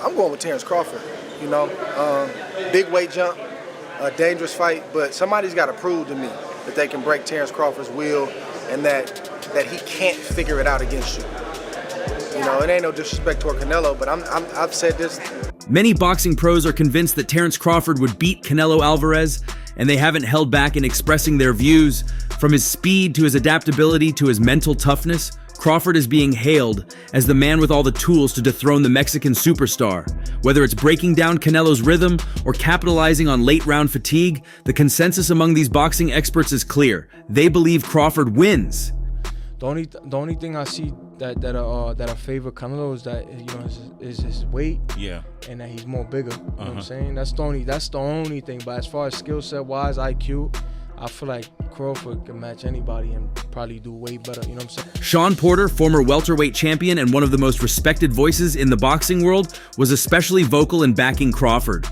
I'm going with Terence Crawford. You know, big weight jump, a dangerous fight, but somebody's got to prove to me that they can break Terence Crawford's will and that he can't figure it out against you. You know, it ain't no disrespect toward Canelo, but I've said this. Many boxing pros are convinced that Terence Crawford would beat Canelo Alvarez, and they haven't held back in expressing their views. From his speed to his adaptability to his mental toughness, Crawford is being hailed as the man with all the tools to dethrone the Mexican superstar. Whether it's breaking down Canelo's rhythm or capitalizing on late-round fatigue, the consensus among these boxing experts is clear. They believe Crawford wins. The only thing I see that I favor Canelo is that, you know, is his weight. Yeah. And that he's more bigger. You know what I'm saying? That's the only thing. But as far as skill set wise, IQ, I feel like Crawford can match anybody and probably do way better. You know what I'm saying? Sean Porter, former welterweight champion and one of the most respected voices in the boxing world, was especially vocal in backing Crawford.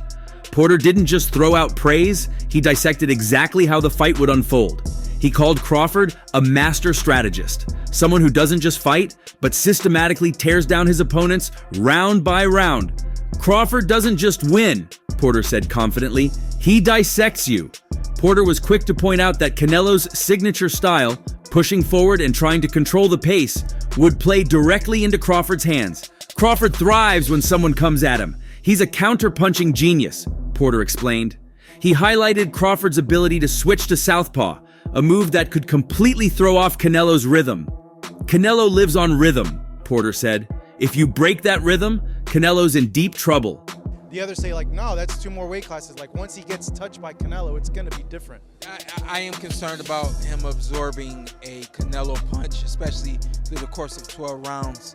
Porter didn't just throw out praise, he dissected exactly how the fight would unfold. He called Crawford a master strategist, someone who doesn't just fight, but systematically tears down his opponents round by round. Crawford doesn't just win, Porter said confidently, he dissects you. Porter was quick to point out that Canelo's signature style, pushing forward and trying to control the pace, would play directly into Crawford's hands. Crawford thrives when someone comes at him. He's a counter-punching genius, Porter explained. He highlighted Crawford's ability to switch to southpaw, a move that could completely throw off Canelo's rhythm. Canelo lives on rhythm, Porter said. If you break that rhythm, Canelo's in deep trouble. The others say, like, no, that's 2 more weight classes. Like, once he gets touched by Canelo, it's going to be different. I am concerned about him absorbing a Canelo punch, especially through the course of 12 rounds.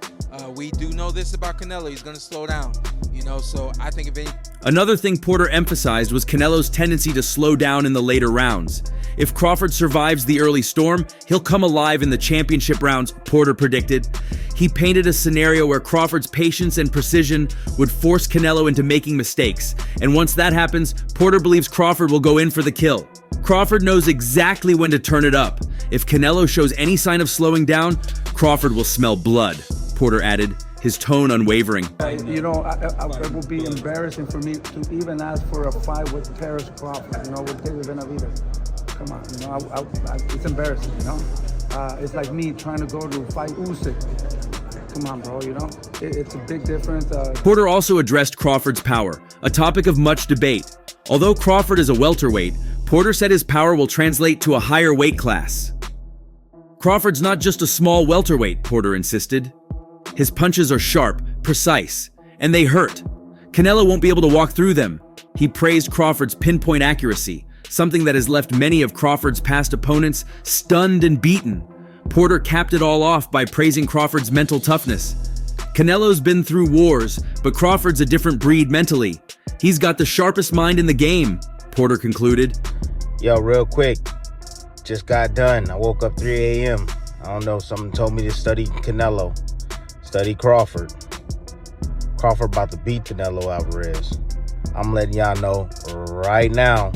We do know this about Canelo. He's going to slow down, you know, so I think if any... Another thing Porter emphasized was Canelo's tendency to slow down in the later rounds. If Crawford survives the early storm, he'll come alive in the championship rounds, Porter predicted. He painted a scenario where Crawford's patience and precision would force Canelo into making mistakes. And once that happens, Porter believes Crawford will go in for the kill. Crawford knows exactly when to turn it up. If Canelo shows any sign of slowing down, Crawford will smell blood, Porter added, his tone unwavering. You know, it would be embarrassing for me to even ask for a fight with Terence Crawford, you know, with David Benavidez. Come on, you know, it's embarrassing, you know? It's like me trying to go to fight Usyk. Come on, bro, you know? It's a big difference. Porter also addressed Crawford's power, a topic of much debate. Although Crawford is a welterweight, Porter said his power will translate to a higher weight class. Crawford's not just a small welterweight, Porter insisted. His punches are sharp, precise, and they hurt. Canelo won't be able to walk through them. He praised Crawford's pinpoint accuracy, something that has left many of Crawford's past opponents stunned and beaten. Porter capped it all off by praising Crawford's mental toughness. Canelo's been through wars, but Crawford's a different breed mentally. He's got the sharpest mind in the game, Porter concluded. Yo, real quick, just got done. I woke up 3 a.m. I don't know, someone told me to study Canelo, study Crawford. Crawford about to beat Canelo Alvarez. I'm letting y'all know right now,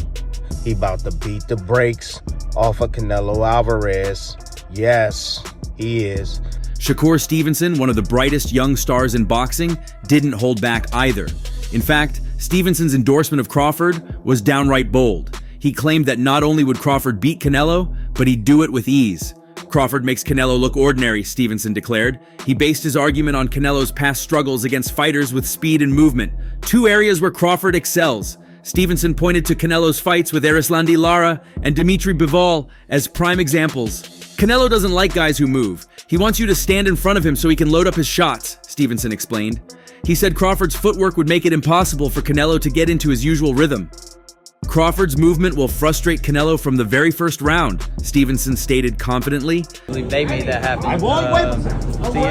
he about to beat the brakes off of Canelo Alvarez. Yes, he is. Shakur Stevenson, one of the brightest young stars in boxing, didn't hold back either. In fact, Stevenson's endorsement of Crawford was downright bold. He claimed that not only would Crawford beat Canelo, but he'd do it with ease. Crawford makes Canelo look ordinary, Stevenson declared. He based his argument on Canelo's past struggles against fighters with speed and movement, 2 areas where Crawford excels. Stevenson pointed to Canelo's fights with Erislandy Lara and Dimitri Bivol as prime examples. Canelo doesn't like guys who move. He wants you to stand in front of him so he can load up his shots, Stevenson explained. He said Crawford's footwork would make it impossible for Canelo to get into his usual rhythm. Crawford's movement will frustrate Canelo from the very first round, Stevenson stated confidently. I believe they made that happen.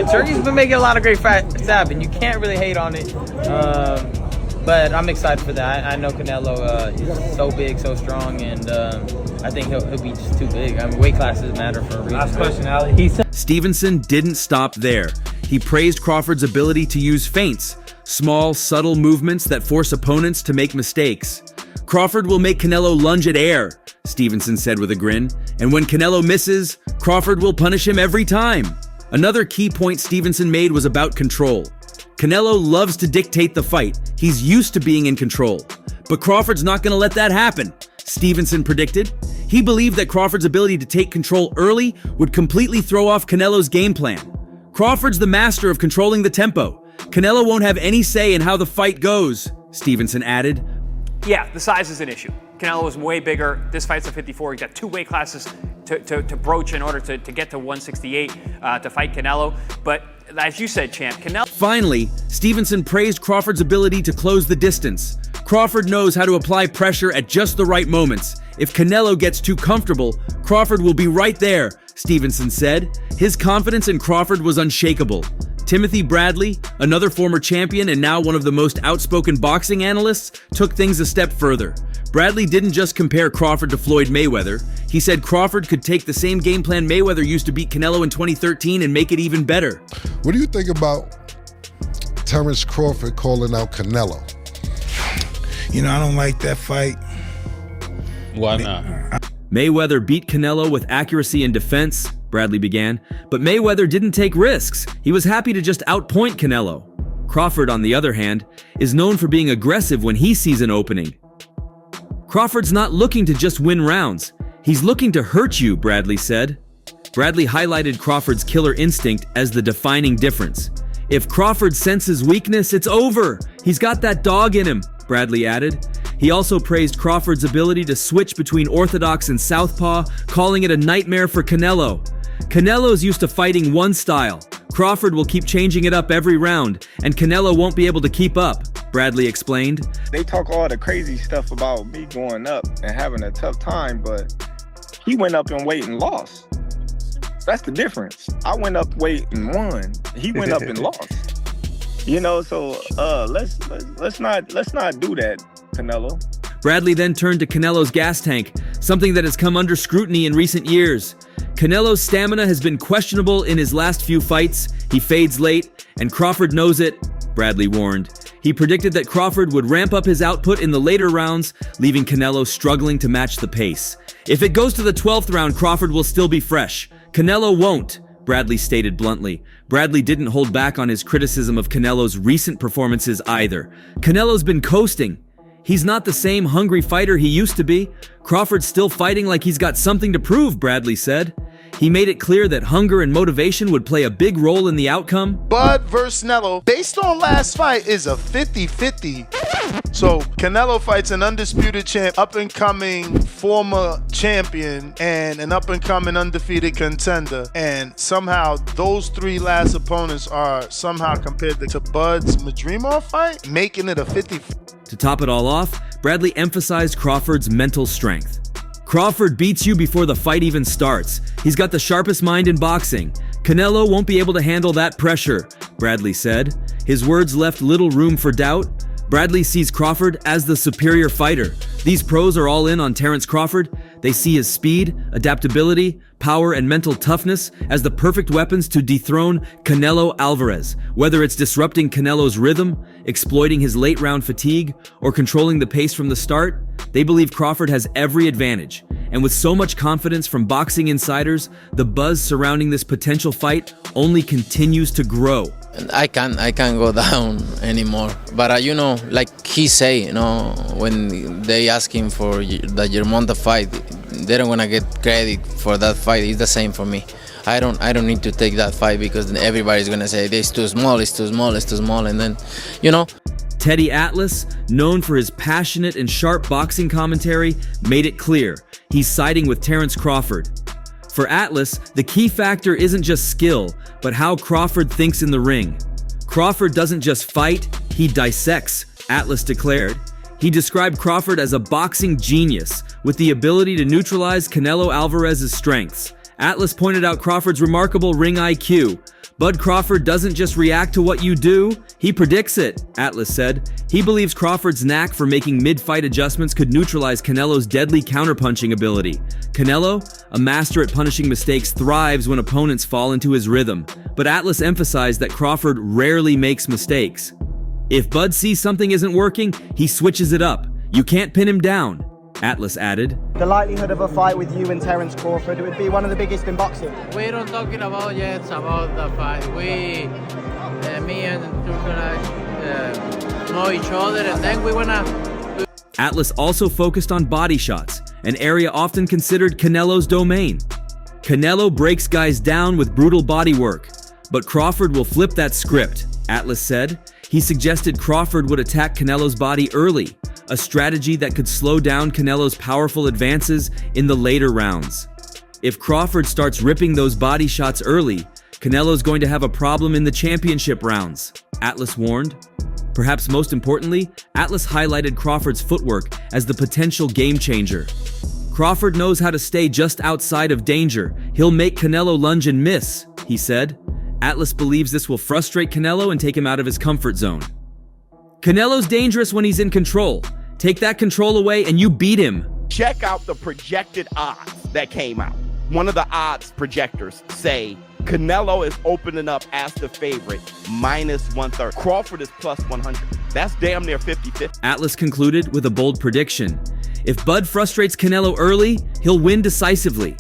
Turkey's been making a lot of great fights happen. You can't really hate on it. But I'm excited for that. I know Canelo is so big, so strong, and I think he'll be just too big. I mean, weight classes matter for a reason. Last question, Ali. Stevenson didn't stop there. He praised Crawford's ability to use feints, small, subtle movements that force opponents to make mistakes. Crawford will make Canelo lunge at air, Stevenson said with a grin, and when Canelo misses, Crawford will punish him every time. Another key point Stevenson made was about control. Canelo loves to dictate the fight. He's used to being in control. But Crawford's not going to let that happen, Stevenson predicted. He believed that Crawford's ability to take control early would completely throw off Canelo's game plan. Crawford's the master of controlling the tempo. Canelo won't have any say in how the fight goes, Stevenson added. Yeah, the size is an issue. Canelo is way bigger. This fight's at 54. He's got 2 weight classes to broach in order to get to 168 to fight Canelo. But as you said, champ, Canelo... Finally, Stevenson praised Crawford's ability to close the distance. Crawford knows how to apply pressure at just the right moments. If Canelo gets too comfortable, Crawford will be right there, Stevenson said. His confidence in Crawford was unshakable. Timothy Bradley, another former champion and now one of the most outspoken boxing analysts, took things a step further. Bradley didn't just compare Crawford to Floyd Mayweather. He said Crawford could take the same game plan Mayweather used to beat Canelo in 2013 and make it even better. What do you think about Terence Crawford calling out Canelo? You know, I don't like that fight. Why not? Mayweather beat Canelo with accuracy and defense, Bradley began, but Mayweather didn't take risks. He was happy to just outpoint Canelo. Crawford, on the other hand, is known for being aggressive when he sees an opening. Crawford's not looking to just win rounds. He's looking to hurt you, Bradley said. Bradley highlighted Crawford's killer instinct as the defining difference. If Crawford senses weakness, it's over. He's got that dog in him, Bradley added. He also praised Crawford's ability to switch between orthodox and southpaw, calling it a nightmare for Canelo. Canelo's used to fighting one style. Crawford will keep changing it up every round, and Canelo won't be able to keep up, Bradley explained. They talk all the crazy stuff about me going up and having a tough time, but he went up in weight and lost. That's the difference. I went up weight and won. He went up and lost. You know, so let's not do that, Canelo. Bradley then turned to Canelo's gas tank, something that has come under scrutiny in recent years. Canelo's stamina has been questionable in his last few fights. He fades late, and Crawford knows it, Bradley warned. He predicted that Crawford would ramp up his output in the later rounds, leaving Canelo struggling to match the pace. If it goes to the 12th round, Crawford will still be fresh. Canelo won't, Bradley stated bluntly. Bradley didn't hold back on his criticism of Canelo's recent performances either. Canelo's been coasting. He's not the same hungry fighter he used to be. Crawford's still fighting like he's got something to prove, Bradley said. He made it clear that hunger and motivation would play a big role in the outcome. Bud versus Canelo, based on last fight, is a 50-50. So Canelo fights an undisputed champ, up-and-coming former champion, and an up-and-coming undefeated contender. And somehow those 3 last opponents are somehow compared to Bud's Madrimov fight, making it a 50-50. To top it all off, Bradley emphasized Crawford's mental strength. Crawford beats you before the fight even starts. He's got the sharpest mind in boxing. Canelo won't be able to handle that pressure, Bradley said. His words left little room for doubt. Bradley sees Crawford as the superior fighter. These pros are all in on Terence Crawford. They see his speed, adaptability, power, and mental toughness as the perfect weapons to dethrone Canelo Alvarez. Whether it's disrupting Canelo's rhythm, exploiting his late-round fatigue, or controlling the pace from the start, they believe Crawford has every advantage. And with so much confidence from boxing insiders, the buzz surrounding this potential fight only continues to grow. I can't go down anymore. But you know, like he say, you know, when they ask him for the Germonta fight, they don't wanna get credit for that fight. It's the same for me. I don't need to take that fight because everybody's gonna say it's too small, and then, you know. Teddy Atlas, known for his passionate and sharp boxing commentary, made it clear he's siding with Terence Crawford. For Atlas, the key factor isn't just skill, but how Crawford thinks in the ring. Crawford doesn't just fight, he dissects, Atlas declared. He described Crawford as a boxing genius with the ability to neutralize Canelo Alvarez's strengths. Atlas pointed out Crawford's remarkable ring IQ. Bud Crawford doesn't just react to what you do, he predicts it, Atlas said. He believes Crawford's knack for making mid-fight adjustments could neutralize Canelo's deadly counterpunching ability. Canelo, a master at punishing mistakes, thrives when opponents fall into his rhythm. But Atlas emphasized that Crawford rarely makes mistakes. If Bud sees something isn't working, he switches it up. You can't pin him down, Atlas added. The likelihood of a fight with you and Terence Crawford, it would be one of the biggest in boxing. We don't talking about yet about the fight. Me and we're gonna know each other, and then we're gonna. Atlas also focused on body shots, an area often considered Canelo's domain. Canelo breaks guys down with brutal body work, but Crawford will flip that script, Atlas said. He suggested Crawford would attack Canelo's body early, a strategy that could slow down Canelo's powerful advances in the later rounds. If Crawford starts ripping those body shots early, Canelo's going to have a problem in the championship rounds, Atlas warned. Perhaps most importantly, Atlas highlighted Crawford's footwork as the potential game changer. Crawford knows how to stay just outside of danger. He'll make Canelo lunge and miss, he said. Atlas believes this will frustrate Canelo and take him out of his comfort zone. Canelo's dangerous when he's in control. Take that control away and you beat him. Check out the projected odds that came out. One of the odds projectors say Canelo is opening up as the favorite, -130. Crawford is +100. That's damn near 50-50. Atlas concluded with a bold prediction. If Bud frustrates Canelo early, he'll win decisively.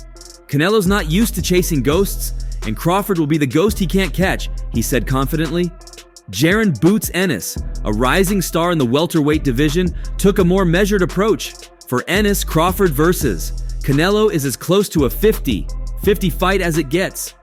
Canelo's not used to chasing ghosts, and Crawford will be the ghost he can't catch, he said confidently. Jaron "Boots" Ennis, a rising star in the welterweight division, took a more measured approach. For Ennis, Crawford versus Canelo is as close to a 50-50 fight as it gets.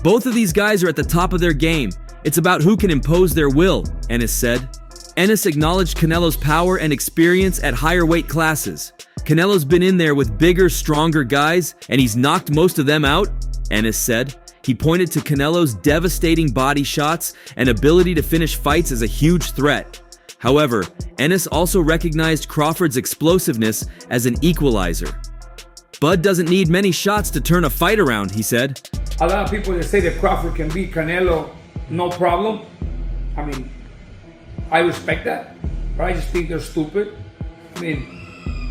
Both of these guys are at the top of their game. It's about who can impose their will, Ennis said. Ennis acknowledged Canelo's power and experience at higher weight classes. Canelo's been in there with bigger, stronger guys, and he's knocked most of them out, Ennis said. He pointed to Canelo's devastating body shots and ability to finish fights as a huge threat. However, Ennis also recognized Crawford's explosiveness as an equalizer. Bud doesn't need many shots to turn a fight around, he said. A lot of people that say that Crawford can beat Canelo, no problem. I mean, I respect that, but I just think they're stupid. I mean,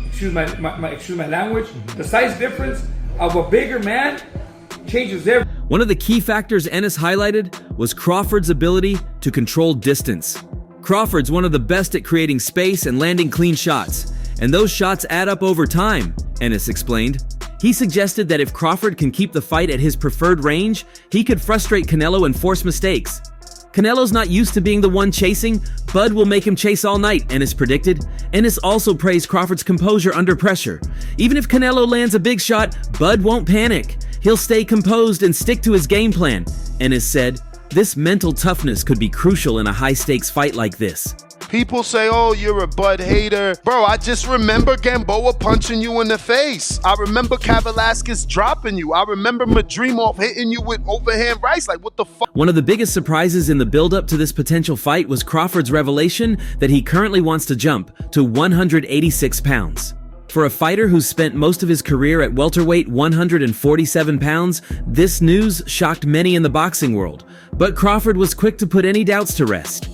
excuse my language. The size difference of a bigger man changes everything. One of the key factors Ennis highlighted was Crawford's ability to control distance. Crawford's one of the best at creating space and landing clean shots, and those shots add up over time, Ennis explained. He suggested that if Crawford can keep the fight at his preferred range, he could frustrate Canelo and force mistakes. Canelo's not used to being the one chasing. Bud will make him chase all night, Ennis predicted. Ennis also praised Crawford's composure under pressure. Even if Canelo lands a big shot, Bud won't panic. He'll stay composed and stick to his game plan, Ennis said. This mental toughness could be crucial in a high-stakes fight like this. People say, oh, you're a Bud hater. Bro, I just remember Gamboa punching you in the face. I remember Velasquez dropping you. I remember Madrimov hitting you with overhand rights. Like, what the fuck? One of the biggest surprises in the build-up to this potential fight was Crawford's revelation that he currently wants to jump to 186 pounds. For a fighter who's spent most of his career at welterweight 147 pounds, this news shocked many in the boxing world. But Crawford was quick to put any doubts to rest.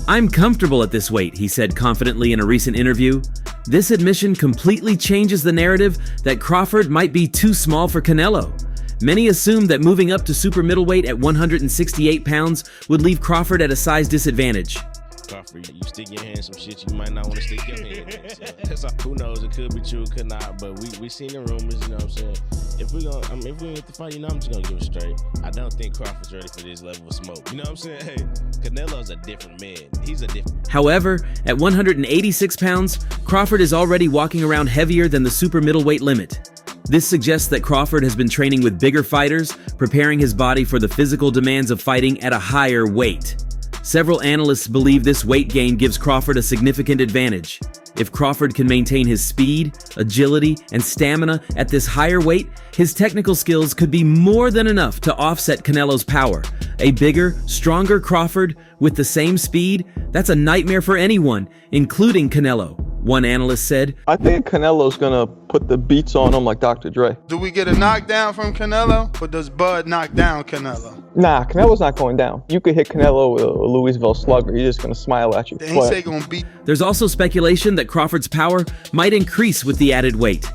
I'm comfortable at this weight, he said confidently in a recent interview. This admission completely changes the narrative that Crawford might be too small for Canelo. Many assumed that moving up to super middleweight at 168 pounds would leave Crawford at a size disadvantage. Crawford, you stick your hand in some shit you might not want to stick your hand in. So, who knows? It could be true, could not. But we seen the rumors, you know what I'm saying? If we get the fight, you know, I'm just gonna give it straight. I don't think Crawford's ready for this level of smoke. You know what I'm saying? Hey, Canelo's a different man. He's a different. However, at 186 pounds, Crawford is already walking around heavier than the super middleweight limit. This suggests that Crawford has been training with bigger fighters, preparing his body for the physical demands of fighting at a higher weight. Several analysts believe this weight gain gives Crawford a significant advantage. If Crawford can maintain his speed, agility, and stamina at this higher weight, his technical skills could be more than enough to offset Canelo's power. A bigger, stronger Crawford with the same speed, that's a nightmare for anyone, including Canelo, one analyst said. I think Canelo's gonna put the beats on him like Dr. Dre. Do we get a knockdown from Canelo, or does Bud knock down Canelo? Nah, Canelo's not going down. You could hit Canelo with a Louisville slugger. He's just gonna smile at you. They ain't say gonna beat. There's also speculation that Crawford's power might increase with the added weight.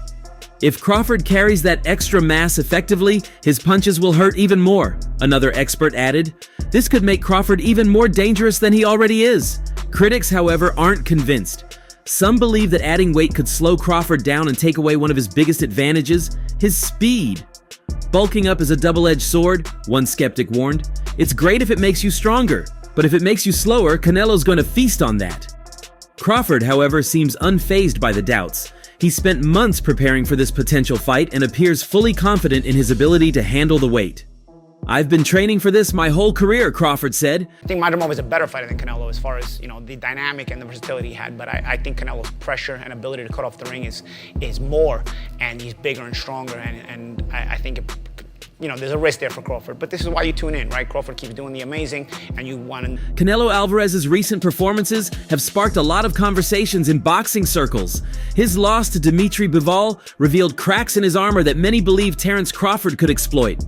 If Crawford carries that extra mass effectively, his punches will hurt even more, another expert added. This could make Crawford even more dangerous than he already is. Critics, however, aren't convinced. Some believe that adding weight could slow Crawford down and take away one of his biggest advantages, his speed. Bulking up is a double-edged sword, one skeptic warned. It's great if it makes you stronger, But if it makes you slower, Canelo's going to feast on that. Crawford, however, seems unfazed by the doubts. He spent months preparing for this potential fight and appears fully confident in his ability to handle the weight. "I've been training for this my whole career," Crawford said. I think Madrimov is a better fighter than Canelo as far as, the dynamic and the versatility he had, but I think Canelo's pressure and ability to cut off the ring is more, and he's bigger and stronger, and I think there's a risk there for Crawford. But this is why you tune in, right? Crawford keeps doing the amazing, and you want to... Canelo Alvarez's recent performances have sparked a lot of conversations in boxing circles. His loss to Dimitri Bivol revealed cracks in his armor that many believe Terence Crawford could exploit.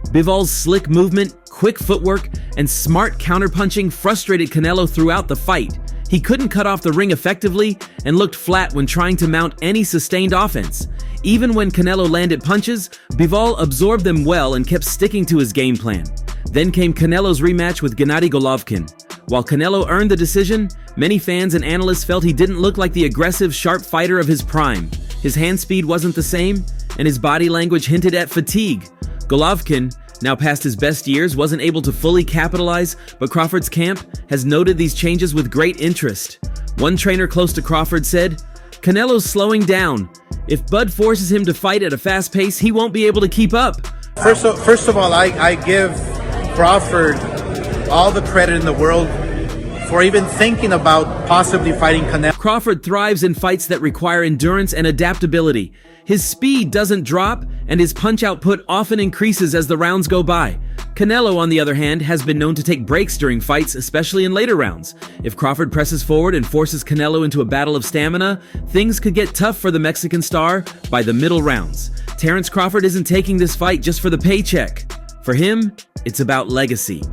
Bivol's slick movement, quick footwork, and smart counterpunching frustrated Canelo throughout the fight. He couldn't cut off the ring effectively and looked flat when trying to mount any sustained offense. Even when Canelo landed punches, Bivol absorbed them well and kept sticking to his game plan. Then came Canelo's rematch with Gennady Golovkin. While Canelo earned the decision, many fans and analysts felt he didn't look like the aggressive, sharp fighter of his prime. His hand speed wasn't the same, and his body language hinted at fatigue. Golovkin, now past his best years, wasn't able to fully capitalize, but Crawford's camp has noted these changes with great interest. One trainer close to Crawford said, "Canelo's slowing down. If Bud forces him to fight at a fast pace, he won't be able to keep up." First of all, I give Crawford all the credit in the world for even thinking about possibly fighting Canelo. Crawford thrives in fights that require endurance and adaptability. His speed doesn't drop, and his punch output often increases as the rounds go by. Canelo, on the other hand, has been known to take breaks during fights, especially in later rounds. If Crawford presses forward and forces Canelo into a battle of stamina, things could get tough for the Mexican star by the middle rounds. Terence Crawford isn't taking this fight just for the paycheck. For him, it's about legacy.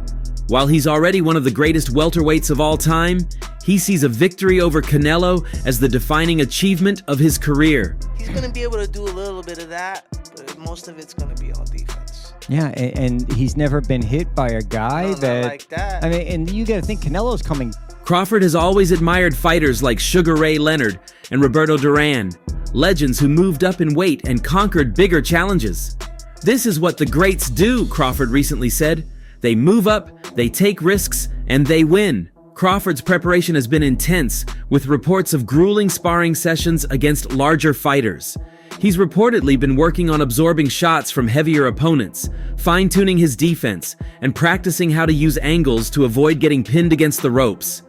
While he's already one of the greatest welterweights of all time, he sees a victory over Canelo as the defining achievement of his career. He's going to be able to do a little bit of that, but most of it's going to be on defense. Yeah, and he's never been hit by a guy not like that. I mean, and you got to think Canelo's coming. Crawford has always admired fighters like Sugar Ray Leonard and Roberto Duran, legends who moved up in weight and conquered bigger challenges. "This is what the greats do," Crawford recently said. "They move up, they take risks, and they win." Crawford's preparation has been intense, with reports of grueling sparring sessions against larger fighters. He's reportedly been working on absorbing shots from heavier opponents, fine-tuning his defense, and practicing how to use angles to avoid getting pinned against the ropes.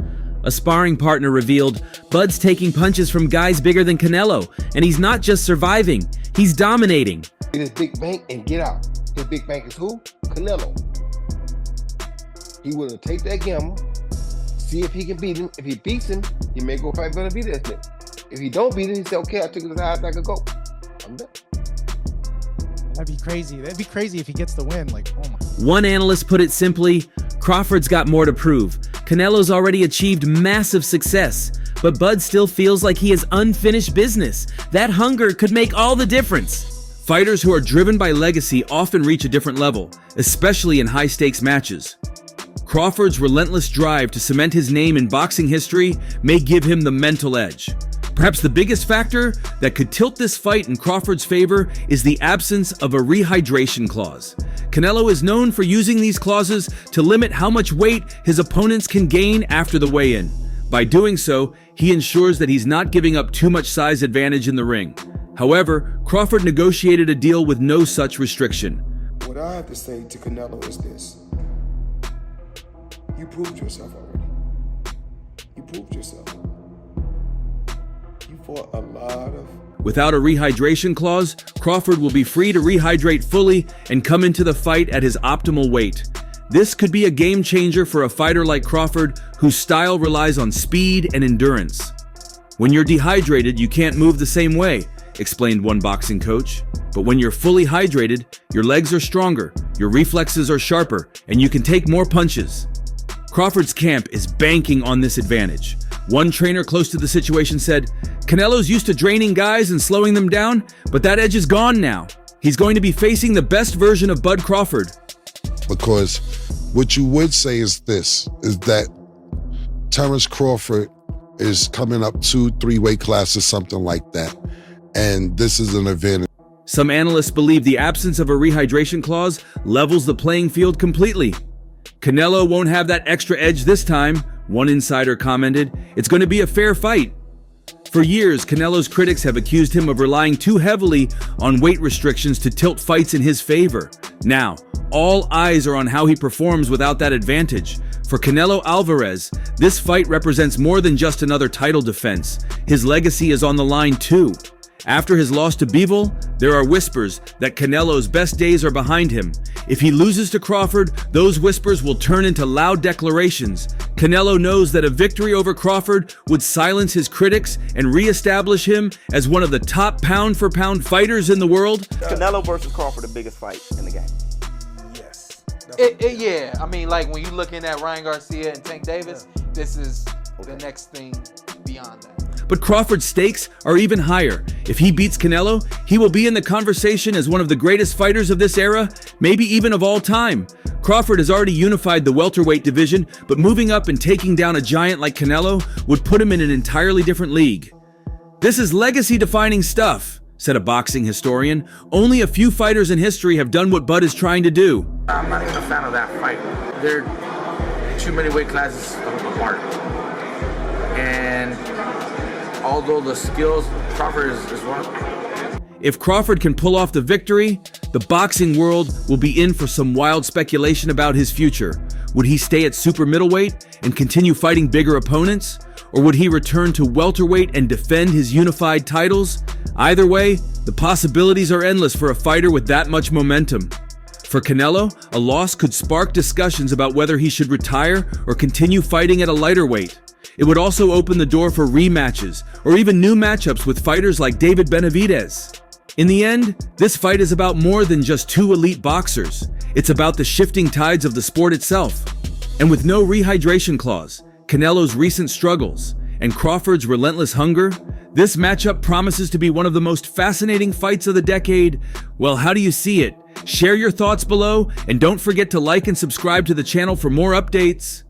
A sparring partner revealed, "Bud's taking punches from guys bigger than Canelo, and he's not just surviving, he's dominating." Get his big bank and get out. His big bank is who? Canelo. He will take that gamble, see if he can beat him. If he beats him, he may go fight better beat that. If he don't beat him, he say, "Okay, I took it as high as I could go. I'm done." That'd be crazy. That'd be crazy if he gets the win. Like, oh my. One analyst put it simply, "Crawford's got more to prove. Canelo's already achieved massive success, but Bud still feels like he has unfinished business. That hunger could make all the difference." Fighters who are driven by legacy often reach a different level, especially in high-stakes matches. Crawford's relentless drive to cement his name in boxing history may give him the mental edge. Perhaps the biggest factor that could tilt this fight in Crawford's favor is the absence of a rehydration clause. Canelo is known for using these clauses to limit how much weight his opponents can gain after the weigh-in. By doing so, he ensures that he's not giving up too much size advantage in the ring. However, Crawford negotiated a deal with no such restriction. What I have to say to Canelo is this. You proved yourself already. You proved yourself. You fought a lot of... Without a rehydration clause, Crawford will be free to rehydrate fully and come into the fight at his optimal weight. This could be a game changer for a fighter like Crawford, whose style relies on speed and endurance. "When you're dehydrated, you can't move the same way," explained one boxing coach. "But when you're fully hydrated, your legs are stronger, your reflexes are sharper, and you can take more punches." Crawford's camp is banking on this advantage. One trainer close to the situation said, "Canelo's used to draining guys and slowing them down, but that edge is gone now. He's going to be facing the best version of Bud Crawford." Because what you would say is this, is that Terence Crawford is coming up 2-3 weight classes, something like that. And this is an advantage. Some analysts believe the absence of a rehydration clause levels the playing field completely. Canelo won't have that extra edge this time, one insider commented. It's going to be a fair fight. For years, Canelo's critics have accused him of relying too heavily on weight restrictions to tilt fights in his favor. Now, all eyes are on how he performs without that advantage. For Canelo Alvarez, this fight represents more than just another title defense. His legacy is on the line too. After his loss to Bivol, there are whispers that Canelo's best days are behind him. If he loses to Crawford, those whispers will turn into loud declarations. Canelo knows that a victory over Crawford would silence his critics and reestablish him as one of the top pound-for-pound fighters in the world. Canelo versus Crawford, the biggest fight in the game. Yeah, I mean, like when you're looking at Ryan Garcia and Tank Davis, this is the next thing beyond that. But Crawford's stakes are even higher. If he beats Canelo, he will be in the conversation as one of the greatest fighters of this era, maybe even of all time. Crawford has already unified the welterweight division, but moving up and taking down a giant like Canelo would put him in an entirely different league. This is legacy-defining stuff, said a boxing historian. Only a few fighters in history have done what Bud is trying to do. I'm not even a fan of that fight. There are too many weight classes apart. And although the skills, Crawford is one. If Crawford can pull off the victory, the boxing world will be in for some wild speculation about his future. Would he stay at super middleweight and continue fighting bigger opponents? Or would he return to welterweight and defend his unified titles? Either way, the possibilities are endless for a fighter with that much momentum. For Canelo, a loss could spark discussions about whether he should retire or continue fighting at a lighter weight. It would also open the door for rematches or even new matchups with fighters like David Benavidez. In the end, this fight is about more than just two elite boxers. It's about the shifting tides of the sport itself. And with no rehydration clause, Canelo's recent struggles, and Crawford's relentless hunger, this matchup promises to be one of the most fascinating fights of the decade. Well, how do you see it? Share your thoughts below, and don't forget to like and subscribe to the channel for more updates.